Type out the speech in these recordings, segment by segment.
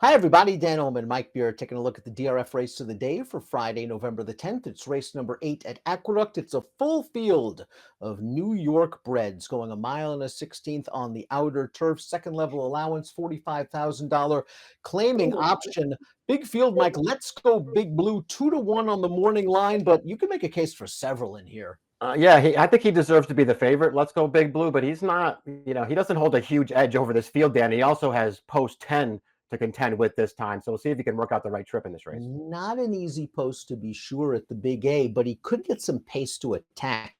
Hi, everybody. Dan Illman and Mike Beer taking a look at the DRF race of the day for Friday, November the 10th. It's race number 8 at Aqueduct. It's a full field of New York breds going a mile and a 16th on the outer turf. Second level allowance, $45,000 claiming option. Big field, Mike. Let's go Big Blue, 2-1 on the morning line, but you can make a case for several in here. Yeah, I think he deserves to be the favorite. Let's go Big Blue, but he's not, he doesn't hold a huge edge over this field, Dan. He also has post 10 to contend with this time. So we'll see if he can work out the right trip in this race. Not an easy post to be sure at the Big A, but he could get some pace to attack.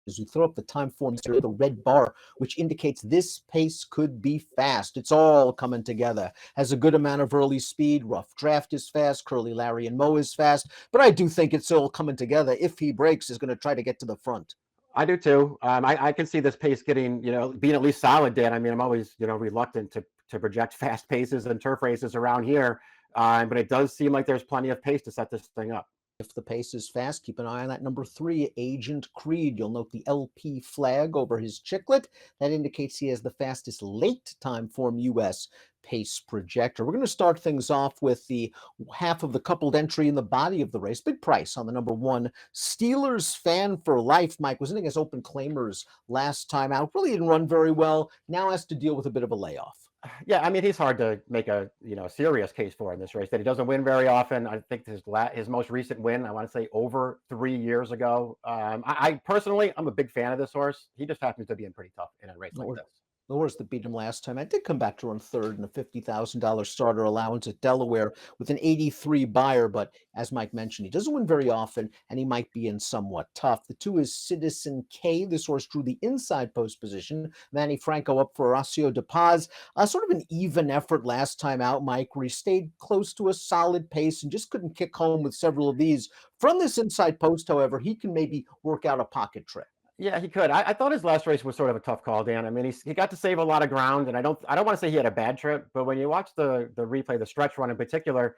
As we throw up the time forms here, the red bar, which indicates this pace could be fast. It's all coming together. Has a good amount of early speed. Rough Draft is fast. Curly Larry and Mo is fast. But I do think it's all coming together. If he breaks, is going to try to get to the front. I do too. I can see this pace getting, being at least solid, Dan. I mean, I'm always, reluctant to project fast paces and turf races around here. But it does seem like there's plenty of pace to set this thing up. If the pace is fast, keep an eye on that number 3, Agent Creed. You'll note the LP flag over his chiclet. That indicates he has the fastest late time form U.S. pace projector. We're going to start things off with the half of the coupled entry in the body of the race. Big price on the number 1, Steelers Fan for Life. Mike was in against open claimers last time out. Really didn't run very well. Now has to deal with a bit of a layoff. Yeah, I mean, he's hard to make a serious case for in this race. That he doesn't win very often. I think his most recent win, I want to say over 3 years ago. I personally, I'm a big fan of this horse. He just happens to be in pretty tough in a race like this. The horse that beat him last time, I did come back to run third in a $50,000 starter allowance at Delaware with an 83 buyer, but as Mike mentioned, he doesn't win very often, and he might be in somewhat tough. The 2 is Citizen K. This horse drew the inside post position. Manny Franco up for Horacio de Paz. Sort of an even effort last time out, Mike, where he stayed close to a solid pace and just couldn't kick home with several of these. From this inside post, however, he can maybe work out a pocket trip. Yeah, he could. I thought his last race was sort of a tough call, Dan. I mean, he got to save a lot of ground, and I don't want to say he had a bad trip, but when you watch the replay, the stretch run in particular,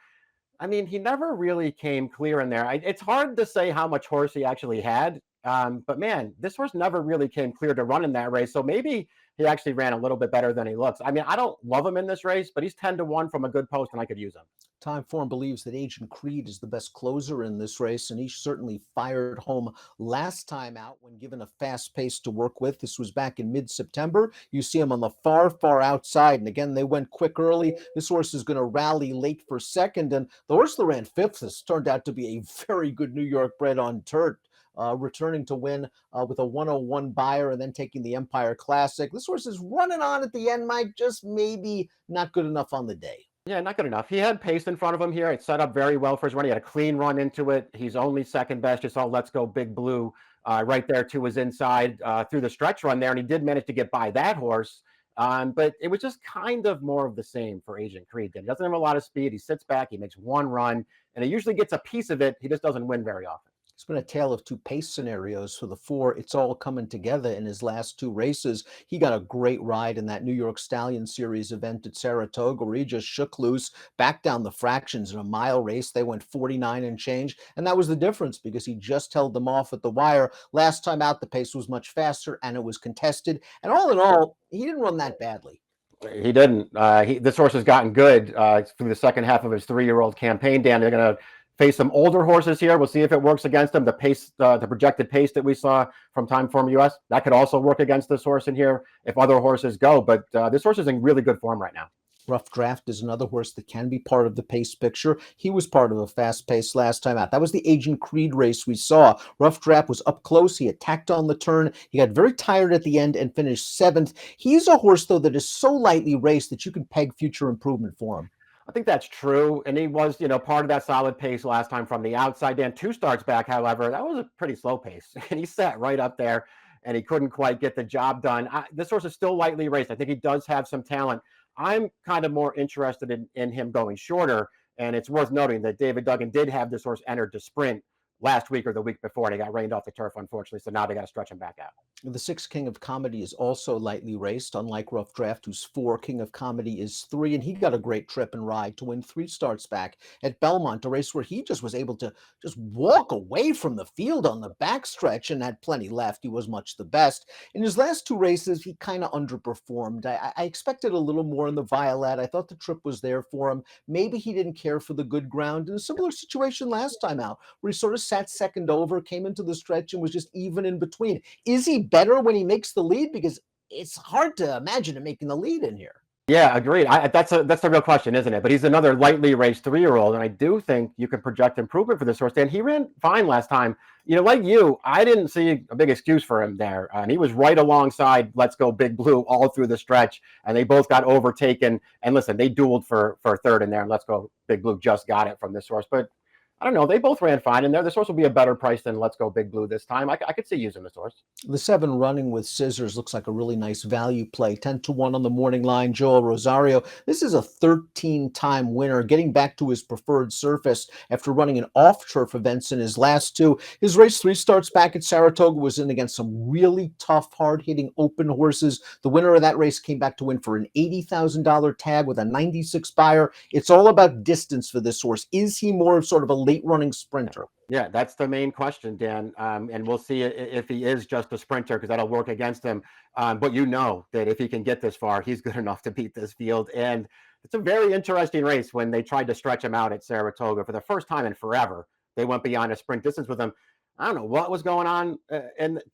I mean, he never really came clear in there. It's hard to say how much horse he actually had, but man, this horse never really came clear to run in that race. So maybe he actually ran a little bit better than he looks. I mean, I don't love him in this race, but he's 10-1 from a good post, and I could use him. Time Form believes that Agent Creed is the best closer in this race, and he certainly fired home last time out when given a fast pace to work with. This was back in mid-September. You see him on the far outside, and again, they went quick early. This horse is going to rally late for second, and the horse that ran fifth has turned out to be a very good New York bred on dirt. Returning to win with a 101 buyer and then taking the Empire Classic. This horse is running on at the end, Mike, just maybe not good enough on the day. Yeah, not good enough. He had pace in front of him here. It set up very well for his run. He had a clean run into it. He's only second best. You saw Let's Go Big Blue right there to his inside through the stretch run there, and he did manage to get by that horse. But it was just kind of more of the same for Agent Creed. He doesn't have a lot of speed. He sits back. He makes one run, and he usually gets a piece of it. He just doesn't win very often. It's been a tale of 2 pace scenarios for the 4. It's all coming together in his last 2 races. He got a great ride in that New York Stallion Series event at Saratoga where he just shook loose, back down the fractions in a mile race. They went 49 and change, and that was the difference because he just held them off at the wire. Last time out, the pace was much faster, and it was contested. And all in all, he didn't run that badly. He didn't. This horse has gotten good through the second half of his 3-year-old campaign, Dan. They're going to face some older horses here. We'll see if it works against them. The pace, the projected pace that we saw from Time Form US, that could also work against this horse in here if other horses go. But this horse is in really good form right now. Rough Draft is another horse that can be part of the pace picture. He was part of a fast pace last time out. That was the Agent Creed race we saw. Rough Draft was up close. He attacked on the turn. He got very tired at the end and finished 7th. He's a horse, though, that is so lightly raced that you can peg future improvement for him. I think that's true. And he was, part of that solid pace last time from the outside. Dan, 2 starts back, however, that was a pretty slow pace. And he sat right up there and he couldn't quite get the job done. This horse is still lightly raced. I think he does have some talent. I'm kind of more interested in him going shorter. And it's worth noting that David Duggan did have this horse entered to sprint last week or the week before, and he got rained off the turf, unfortunately. So now they got to stretch him back out. The 6 King of Comedy is also lightly raced, unlike Rough Draft, who's 4. King of Comedy is 3, and he got a great trip and ride to win 3 starts back at Belmont, a race where he just was able to just walk away from the field on the backstretch and had plenty left. He was much the best. In his last 2 races, he kind of underperformed. I expected a little more in the Violet. I thought the trip was there for him. Maybe he didn't care for the good ground. In a similar situation last time out, where he sort of sat second over, came into the stretch, and was just even in between. Is he better when he makes the lead? Because it's hard to imagine him making the lead in here. Yeah, agreed. That's the real question, isn't it? But he's another lightly raced 3-year-old, and I do think you can project improvement for this horse. Dan, he ran fine last time. You know, like you, I didn't see a big excuse for him there, and he was right alongside Let's Go Big Blue all through the stretch, and they both got overtaken. And listen, they dueled for third in there, and Let's Go Big Blue just got it from this horse, but I don't know. They both ran fine in there. This horse will be a better price than Let's Go Big Blue this time. I could see using this horse. The 7 Running with Scissors looks like a really nice value play. 10-1 on the morning line. Joel Rosario. This is a 13-time winner, getting back to his preferred surface after running in off-turf events in his last 2. His race 3 starts back at Saratoga was in against some really tough, hard-hitting open horses. The winner of that race came back to win for an $80,000 tag with a 96 buyer. It's all about distance for this horse. Is he more of sort of a late running sprinter? Yeah, that's the main question, Dan. And we'll see if he is just a sprinter, because that'll work against him. But you know that if he can get this far, he's good enough to beat this field. And it's a very interesting race when they tried to stretch him out at Saratoga for the first time in forever. They went beyond a sprint distance with him. I don't know what was going on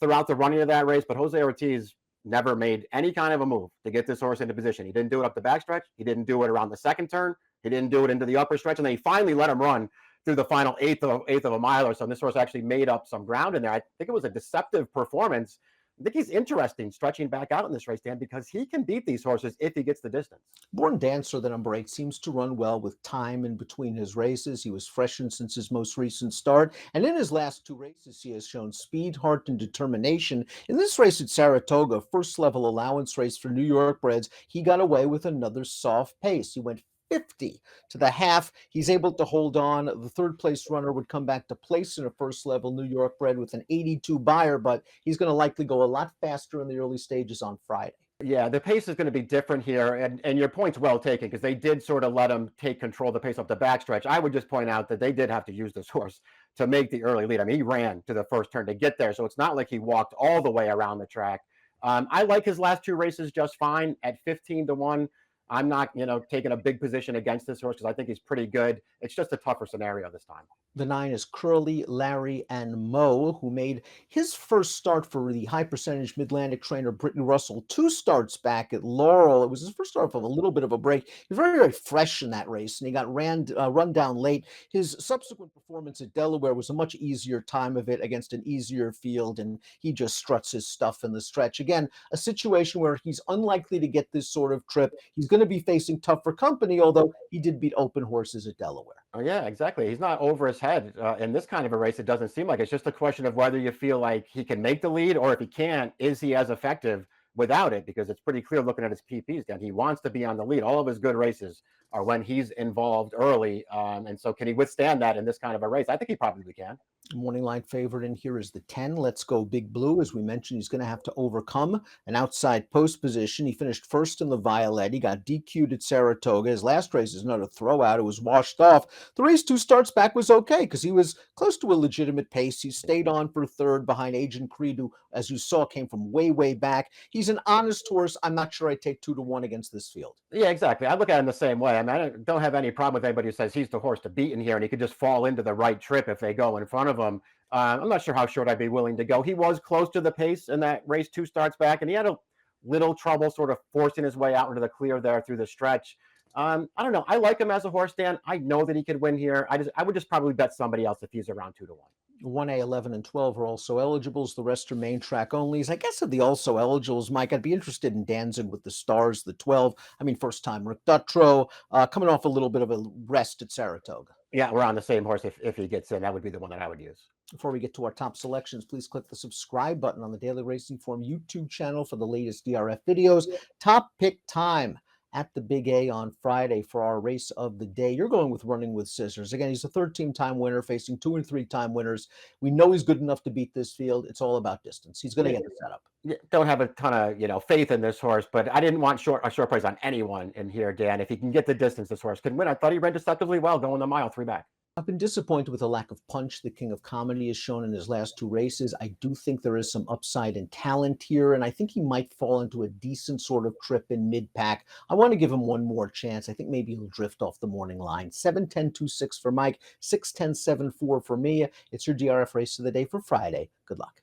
throughout the running of that race, but Jose Ortiz never made any kind of a move to get this horse into position. He didn't do it up the backstretch. He didn't do it around the second turn. He didn't do it into the upper stretch. And then he finally let him run through the final eighth of a mile or so. And this horse actually made up some ground in there. I think it was a deceptive performance. I think he's interesting stretching back out in this race, Dan, because he can beat these horses if he gets the distance. Born Dancer, the number 8, seems to run well with time in between his races. He was freshened since his most recent start. And in his last 2 races, he has shown speed, heart, and determination. In this race at Saratoga, first level allowance race for New York breds, he got away with another soft pace. He went 50 to the half. He's able to hold on. The 3rd place runner would come back to place in a first level New York bred with an 82 buyer, but he's going to likely go a lot faster in the early stages on Friday. Yeah, the pace is going to be different here. And your point's well taken, because they did sort of let him take control of the pace up the backstretch. I would just point out that they did have to use this horse to make the early lead. I mean, he ran to the first turn to get there, so it's not like he walked all the way around the track. I like his last 2 races just fine at 15-1. I'm not, taking a big position against this horse because I think he's pretty good. It's just a tougher scenario this time. The 9 is Curly, Larry, and Mo, who made his first start for the high percentage Mid-Atlantic trainer Brittany Russell 2 starts back at Laurel. It was his first start of a little bit of a break. He was very, very fresh in that race, and he got run down late. His subsequent performance at Delaware was a much easier time of it against an easier field, and he just struts his stuff in the stretch. Again, a situation where he's unlikely to get this sort of trip. He's going to be facing tougher company, although he did beat open horses at Delaware. Oh, yeah, exactly. He's not over his head in this kind of a race. It doesn't seem like. It's just a question of whether you feel like he can make the lead, or if he can't, is he as effective without it? Because it's pretty clear looking at his PPs, Dan. He wants to be on the lead. All of his good races are when he's involved early. And so can he withstand that in this kind of a race? I think he probably can. Morning line favorite in here is the 10, Let's Go Big Blue. As we mentioned, he's going to have to overcome an outside post position. He finished first in the Violet. He got DQ'd at Saratoga. His last race is not a throwout. It was washed off. The race 2 starts back was okay because he was close to a legitimate pace. He stayed on for 3rd behind Agent Creed, who, as you saw, came from way, way back. He's an honest horse. I'm not sure I'd take 2-1 against this field. Yeah, exactly. I look at him the same way. I mean, I don't have any problem with anybody who says he's the horse to beat in here, and he could just fall into the right trip if they go in front of him. I'm not sure how short I'd be willing to go. He was close to the pace in that race 2 starts back, and he had a little trouble sort of forcing his way out into the clear there through the stretch. I don't know. I like him as a horse, Dan. I know that he could win here. I would just probably bet somebody else if he's around 2-1. 1A, 11, and 12 are also eligibles. The rest are main track onlys. I guess of the also eligibles, Mike, I'd be interested in Danzig with the Stars, the 12. I mean, first time Rick Dutrow, coming off a little bit of a rest at Saratoga. Yeah, we're on the same horse. If he gets in, that would be the one that I would use. Before we get to our top selections, please click the subscribe button on the Daily Racing Form YouTube channel for the latest DRF videos. Top pick time. at the Big A on Friday for our race of the day. You're going with Running with Scissors. Again, he's a 13-time winner facing 2 and 3-time winners. We know he's good enough to beat this field. It's all about distance. He's going to Yeah, get the setup. yeah, don't have a ton of faith in this horse, but I didn't want a short price on anyone in here, Dan. If he can get the distance, this horse can win. I thought he ran deceptively well going the mile 3 back. I've been disappointed with the lack of punch the King of Comedy has shown in his last 2 races. I do think there is some upside and talent here, and I think he might fall into a decent sort of trip in mid-pack. I want to give him one more chance. I think maybe he'll drift off the morning line. 7-10-2-6 for Mike, 6-10-7-4 for me. It's your DRF race of the day for Friday. Good luck.